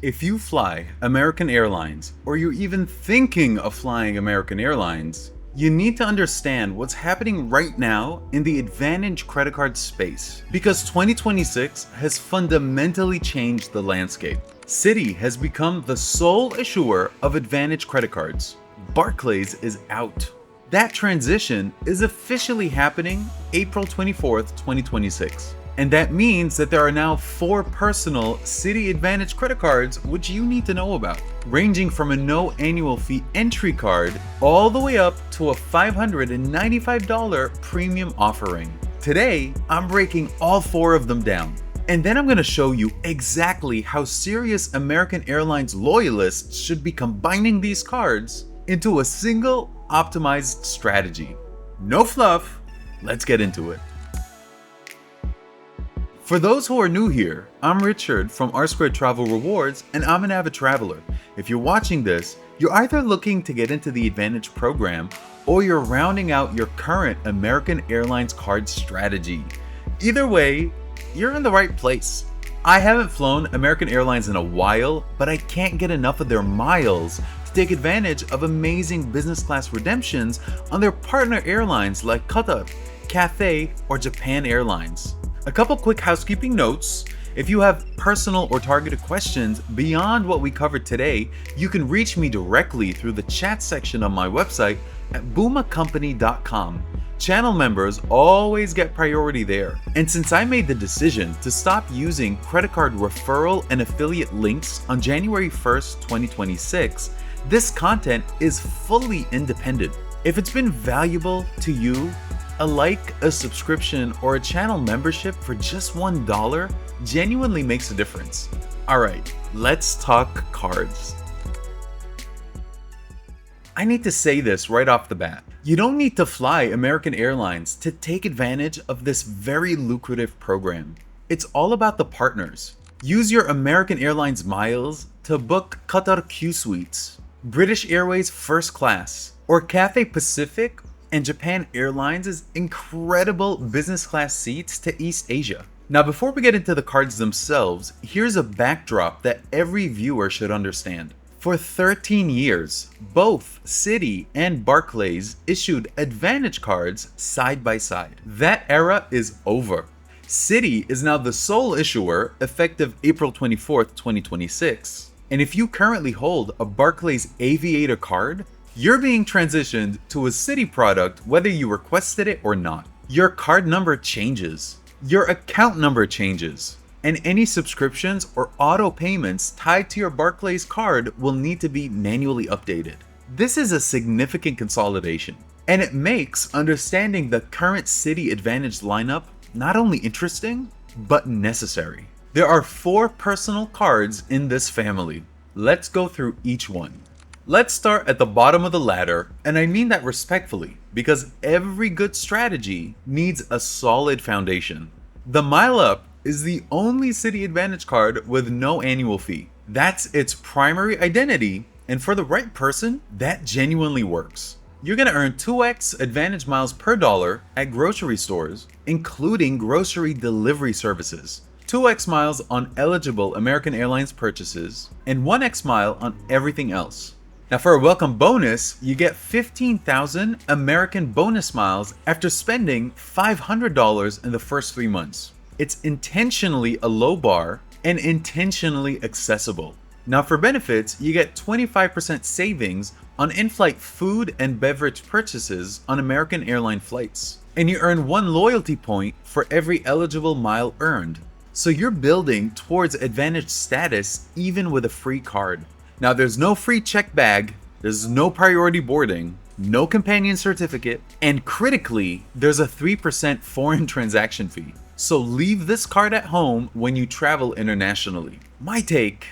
If you fly American Airlines, or you're even thinking of flying American Airlines, you need to understand what's happening right now in the AAdvantage credit card space, because 2026 has fundamentally changed the landscape. Citi has become the sole issuer of AAdvantage credit cards. Barclays is out. That transition is officially happening April 24th, 2026. And that means that there are now 4 personal Citi AAdvantage credit cards which you need to know about, ranging from a no annual fee entry card all the way up to a $595 premium offering. Today, I'm breaking all 4 of them down. And then I'm going to show you exactly how serious American Airlines loyalists should be combining these cards into a single optimized strategy. No fluff, let's get into it. For those who are new here, I'm Richard from R2 Travel Rewards, and I'm an avid traveler. If you're watching this, you're either looking to get into the AAdvantage program or you're rounding out your current American Airlines card strategy. Either way, you're in the right place. I haven't flown American Airlines in a while, but I can't get enough of their miles to take advantage of amazing business class redemptions on their partner airlines like Qatar, Cathay, or Japan Airlines. A couple quick housekeeping notes. If you have personal or targeted questions beyond what we covered today, you can reach me directly through the chat section on my website at boomacompany.com. Channel members always get priority there. And since I made the decision to stop using credit card referral and affiliate links on January 1st, 2026, this content is fully independent. If it's been valuable to you, a like, a subscription, or a channel membership for just $1 genuinely makes a difference. Alright, let's talk cards. I need to say this right off the bat. You don't need to fly American Airlines to take advantage of this very lucrative program. It's all about the partners. Use your American Airlines miles to book Qatar Q Suites, British Airways First Class, or Cathay Pacific and Japan Airlines' incredible business class seats to East Asia. Now, before we get into the cards themselves, here's a backdrop that every viewer should understand. For 13 years, both Citi and Barclays issued AAdvantage cards side by side. That era is over. Citi is now the sole issuer effective April 24th, 2026. And if you currently hold a Barclays Aviator card, you're being transitioned to a Citi product whether you requested it or not. Your card number changes, your account number changes, and any subscriptions or auto payments tied to your Barclays card will need to be manually updated. This is a significant consolidation, and it makes understanding the current Citi AAdvantage lineup not only interesting, but necessary. There are 4 personal cards in this family. Let's go through each one. Let's start at the bottom of the ladder, and I mean that respectfully, because every good strategy needs a solid foundation. The MileUp is the only Citi AAdvantage card with no annual fee. That's its primary identity, and for the right person, that genuinely works. You're gonna earn 2x AAdvantage miles per dollar at grocery stores, including grocery delivery services, 2x miles on eligible American Airlines purchases, and 1x mile on everything else. Now, for a welcome bonus, you get 15,000 American bonus miles after spending $500 in the first 3 months. It's intentionally a low bar and intentionally accessible. Now, for benefits, you get 25% savings on in-flight food and beverage purchases on American Airline flights. And you earn 1 loyalty point for every eligible mile earned. So you're building towards AAdvantage status even with a free card. Now, there's no free check bag, there's no priority boarding, no companion certificate, and critically, there's a 3% foreign transaction fee. So leave this card at home when you travel internationally. My take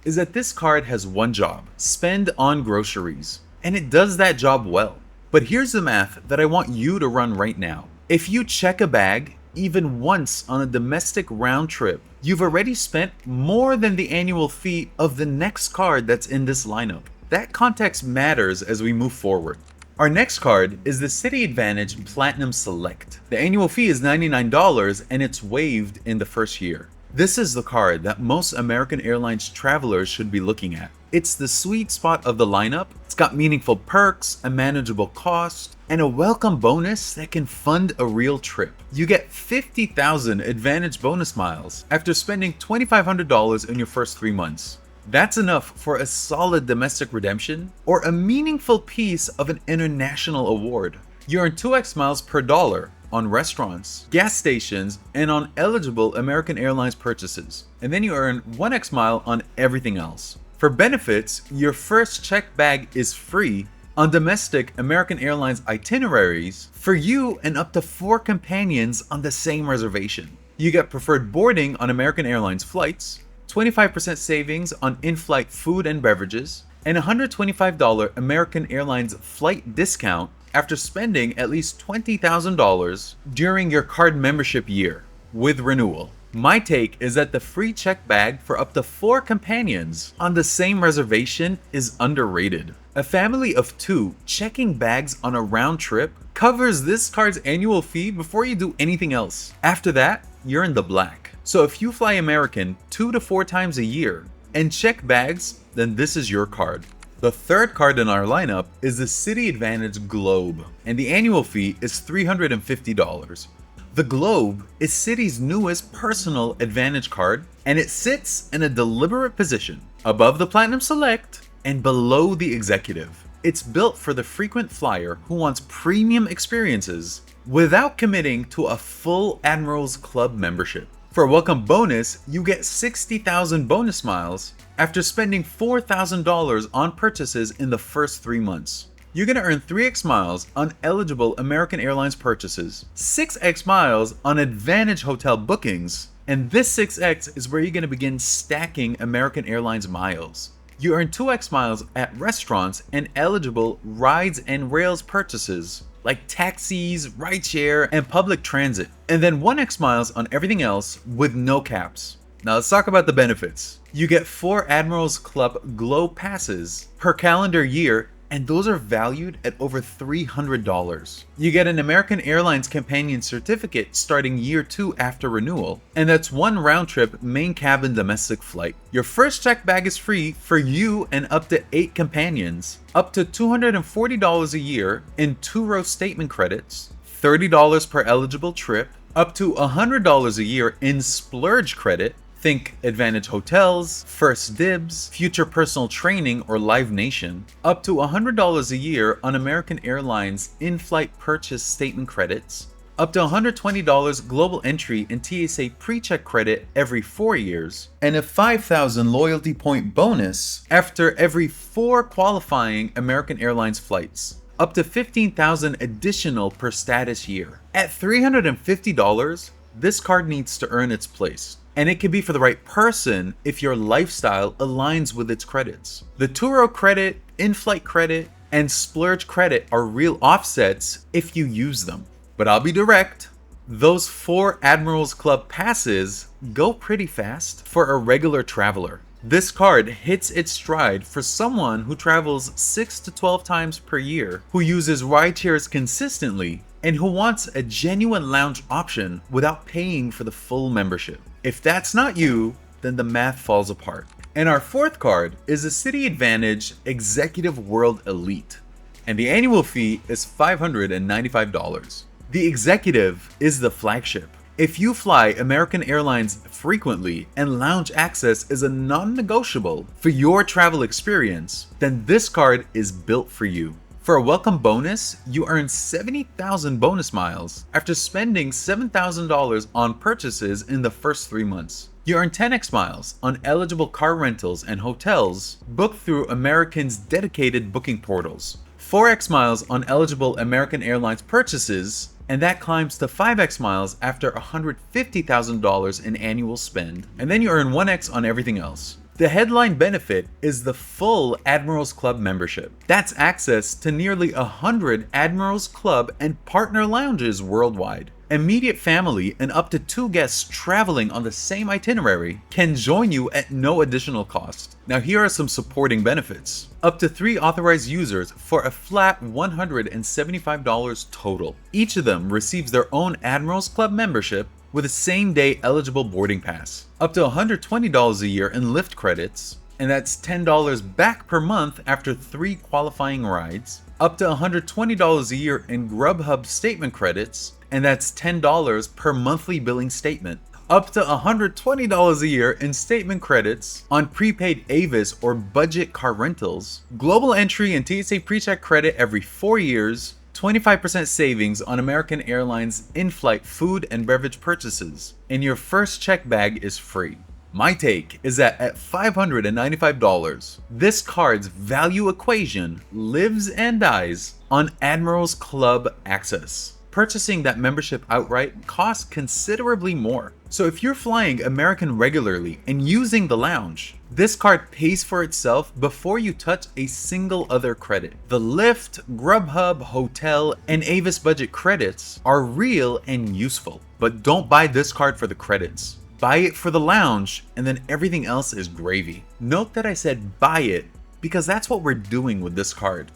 is that this card has one job: spend on groceries. And it does that job well. But here's the math that I want you to run right now. If you check a bag even once on a domestic round trip, you've already spent more than the annual fee of the next card that's in this lineup. That context matters as we move forward. Our next card is the Citi AAdvantage Platinum Select. The annual fee is $99 and it's waived in the first year. This is the card that most American Airlines travelers should be looking at. It's the sweet spot of the lineup. It's got meaningful perks, a manageable cost, and a welcome bonus that can fund a real trip. You get 50,000 AAdvantage bonus miles after spending $2,500 in your first 3 months. That's enough for a solid domestic redemption or a meaningful piece of an international award. You earn 2x miles per dollar on restaurants, gas stations, and on eligible American Airlines purchases. And then you earn 1x mile on everything else. For benefits, your first checked bag is free on domestic American Airlines itineraries for you and up to 4 companions on the same reservation. You get preferred boarding on American Airlines flights, 25% savings on in-flight food and beverages, and $125 American Airlines flight discount after spending at least $20,000 during your card membership year with renewal. My take is that the free check bag for up to 4 companions on the same reservation is underrated. A family of 2 checking bags on a round trip covers this card's annual fee before you do anything else. After that, you're in the black. So if you fly American 2 to 4 times a year and check bags, then this is your card. The third card in our lineup is the Citi AAdvantage Globe, and the annual fee is $350. The Globe is Citi's newest personal AAdvantage card, and it sits in a deliberate position above the Platinum Select and below the Executive. It's built for the frequent flyer who wants premium experiences without committing to a full Admirals Club membership. For a welcome bonus, you get 60,000 bonus miles after spending $4,000 on purchases in the first 3 months. You're going to earn 3x miles on eligible American Airlines purchases, 6x miles on AAdvantage hotel bookings, and this 6x is where you're going to begin stacking American Airlines miles. You earn 2x miles at restaurants and eligible rides and rails purchases like taxis, rideshare, and public transit, and then 1x miles on everything else with no caps. Now let's talk about the benefits. You get 4 Admirals Club Globe passes per calendar year, and those are valued at over $300. You get an American Airlines companion certificate starting year 2 after renewal, and that's 1 round-trip main cabin domestic flight. Your first checked bag is free for you and up to 8 companions, up to $240 a year in 2-row statement credits, $30 per eligible trip, up to $100 a year in splurge credit. Think AAdvantage Hotels, First Dibs, Future Personal Training, or Live Nation. Up to $100 a year on American Airlines in-flight purchase statement credits. Up to $120 global entry and TSA pre-check credit every 4 years. And a 5,000 loyalty point bonus after every 4 qualifying American Airlines flights. Up to $15,000 additional per status year. At $350, this card needs to earn its place. And it can be for the right person if your lifestyle aligns with its credits. The 2-row credit, in-flight credit, and splurge credit are real offsets if you use them. But I'll be direct, those 4 Admirals Club passes go pretty fast for a regular traveler. This card hits its stride for someone who travels 6 to 12 times per year, who uses rideshares consistently, and who wants a genuine lounge option without paying for the full membership. If that's not you, then the math falls apart. And our fourth card is the Citi AAdvantage Executive World Elite, and the annual fee is $595. The Executive is the flagship. If you fly American Airlines frequently and lounge access is a non-negotiable for your travel experience, then this card is built for you. For a welcome bonus, you earn 70,000 bonus miles after spending $7,000 on purchases in the first 3 months. You earn 10x miles on eligible car rentals and hotels booked through American's dedicated booking portals, 4x miles on eligible American Airlines purchases, and that climbs to 5x miles after $150,000 in annual spend, and then you earn 1x on everything else. The headline benefit is the full Admirals Club membership. That's access to nearly 100 Admirals Club and partner lounges worldwide. Immediate family and up to 2 guests traveling on the same itinerary can join you at no additional cost. Now here are some supporting benefits. Up to 3 authorized users for a flat $175 total. Each of them receives their own Admirals Club membership with a same-day eligible boarding pass, up to $120 a year in Lyft credits, and that's $10 back per month after 3 qualifying rides, up to $120 a year in Grubhub statement credits, and that's $10 per monthly billing statement, up to $120 a year in statement credits on prepaid Avis or budget car rentals, global entry and TSA PreCheck credit every 4 years, 25% savings on American Airlines in-flight food and beverage purchases, and your first check bag is free. My take is that at $595, this card's value equation lives and dies on Admirals Club access. Purchasing that membership outright costs considerably more. So if you're flying American regularly and using the lounge, this card pays for itself before you touch a single other credit. The Lyft, Grubhub, Hotel, and Avis budget credits are real and useful, but don't buy this card for the credits. Buy it for the lounge, and then everything else is gravy. Note that I said buy it because that's what we're doing with this card.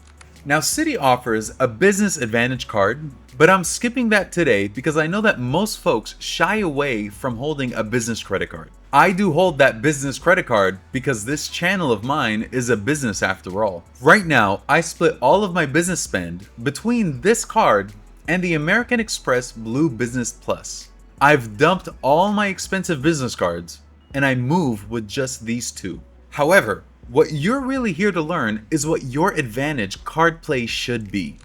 Now, Citi offers a Business AAdvantage card, but I'm skipping that today because I know that most folks shy away from holding a business credit card. I do hold that business credit card because this channel of mine is a business after all. Right now, I split all of my business spend between this card and the American Express Blue Business Plus. I've dumped all my expensive business cards and I move with just these two. However, what you're really here to learn is what your AAdvantage card play should be.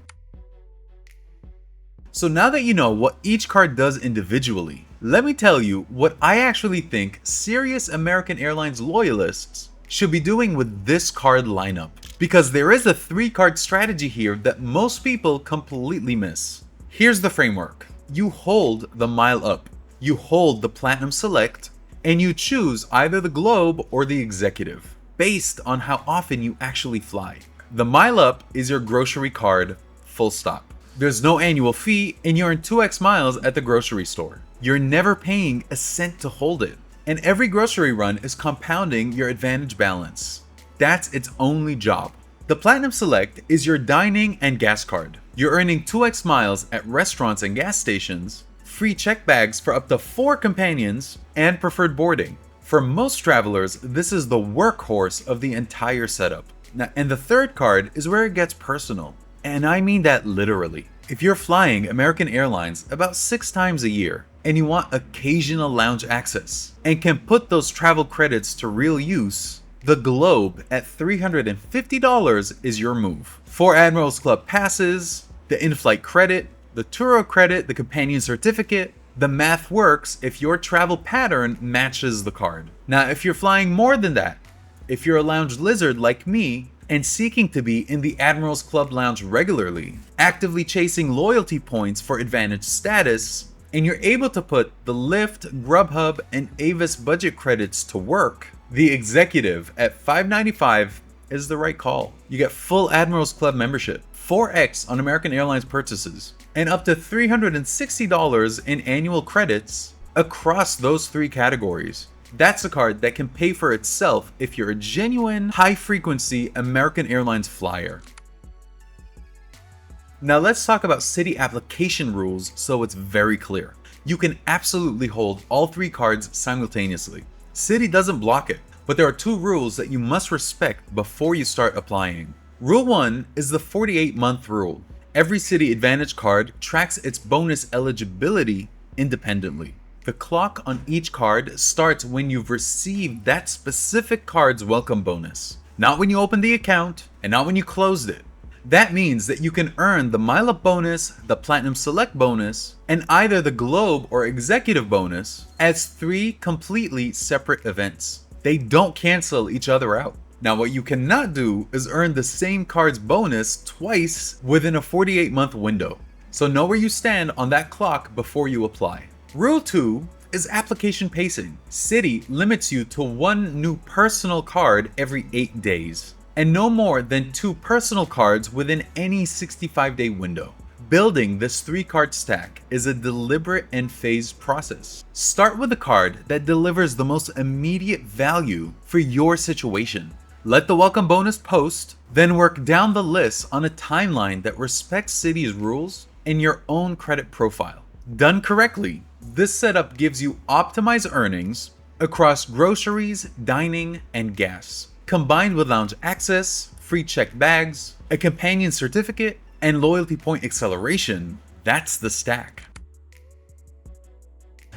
So now that you know what each card does individually, let me tell you what I actually think serious American Airlines loyalists should be doing with this card lineup. Because there is a 3-card strategy here that most people completely miss. Here's the framework. You hold the MileUp, you hold the Platinum Select, and you choose either the Globe or the Executive, based on how often you actually fly. The MileUp is your grocery card, full stop. There's no annual fee and you earn 2x miles at the grocery store. You're never paying a cent to hold it. And every grocery run is compounding your AAdvantage balance. That's its only job. The Platinum Select is your dining and gas card. You're earning 2x miles at restaurants and gas stations, free check bags for up to 4 companions, and preferred boarding. For most travelers, this is the workhorse of the entire setup. Now, and the 3rd card is where it gets personal. And I mean that literally. If you're flying American Airlines about 6 times a year, and you want occasional lounge access, and can put those travel credits to real use, the Globe at $350 is your move. 4 Admirals Club passes, the in-flight credit, the Turo credit, the companion certificate. The math works if your travel pattern matches the card. Now, if you're flying more than that, if you're a lounge lizard like me and seeking to be in the Admirals Club lounge regularly, actively chasing loyalty points for AAdvantage status, and you're able to put the Lyft, Grubhub, and Avis budget credits to work, the Executive at $595 is the right call. You get full Admirals Club membership, 4x on American Airlines purchases, and up to $360 in annual credits across those 3 categories. That's a card that can pay for itself if you're a genuine, high-frequency American Airlines flyer. Now let's talk about Citi application rules so it's very clear. You can absolutely hold all 3 cards simultaneously. Citi doesn't block it, but there are 2 rules that you must respect before you start applying. Rule 1 is the 48-month rule. Every Citi AAdvantage card tracks its bonus eligibility independently. The clock on each card starts when you've received that specific card's welcome bonus, not when you opened the account and not when you closed it. That means that you can earn the MileUp bonus, the Platinum Select bonus, and either the Globe or Executive bonus as 3 completely separate events. They don't cancel each other out. Now, what you cannot do is earn the same card's bonus twice within a 48-month window. So know where you stand on that clock before you apply. Rule 2 is application pacing. Citi limits you to 1 new personal card every 8 days, and no more than 2 personal cards within any 65-day window. Building this 3-card stack is a deliberate and phased process. Start with a card that delivers the most immediate value for your situation. Let the welcome bonus post, then work down the list on a timeline that respects Citi's rules and your own credit profile. Done correctly, This setup gives you optimized earnings across groceries, dining, and gas, combined with lounge access, free checked bags, a companion certificate, and loyalty point acceleration. That's the stack.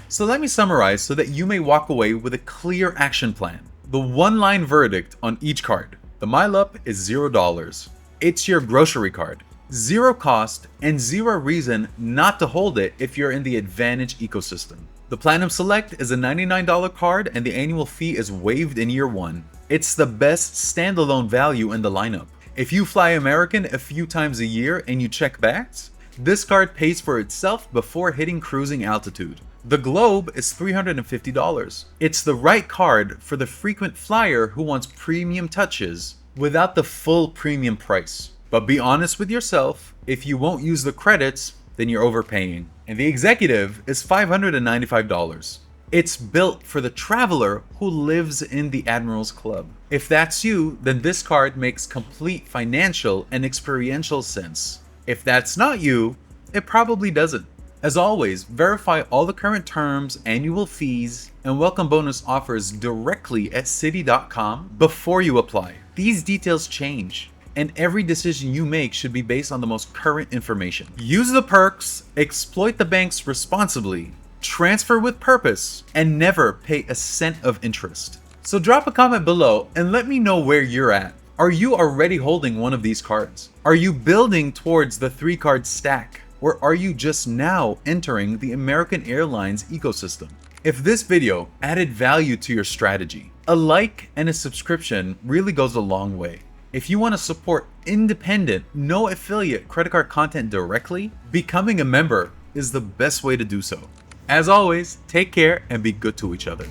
So let me summarize so that you may walk away with a clear action plan. The one-line verdict on each card. The MileUp is $0. It's your grocery card. Zero cost and zero reason not to hold it if you're in the AAdvantage ecosystem. The Platinum Select is a $99 card and the annual fee is waived in year one. It's the best standalone value in the lineup. If you fly American a few times a year and you check bags, this card pays for itself before hitting cruising altitude. The Globe is $350. It's the right card for the frequent flyer who wants premium touches without the full premium price. But be honest with yourself, if you won't use the credits, then you're overpaying. And the Executive is $595. It's built for the traveler who lives in the Admiral's Club. If that's you, then this card makes complete financial and experiential sense. If that's not you, it probably doesn't. As always, verify all the current terms, annual fees, and welcome bonus offers directly at Citi.com before you apply. These details change, and every decision you make should be based on the most current information. Use the perks, exploit the banks responsibly, transfer with purpose, and never pay a cent of interest. So drop a comment below and let me know where you're at. Are you already holding one of these cards? Are you building towards the 3-card stack? Or are you just now entering the American Airlines ecosystem? If this video added value to your strategy, a like and a subscription really goes a long way. If you want to support independent, no affiliate credit card content directly, becoming a member is the best way to do so. As always, take care and be good to each other.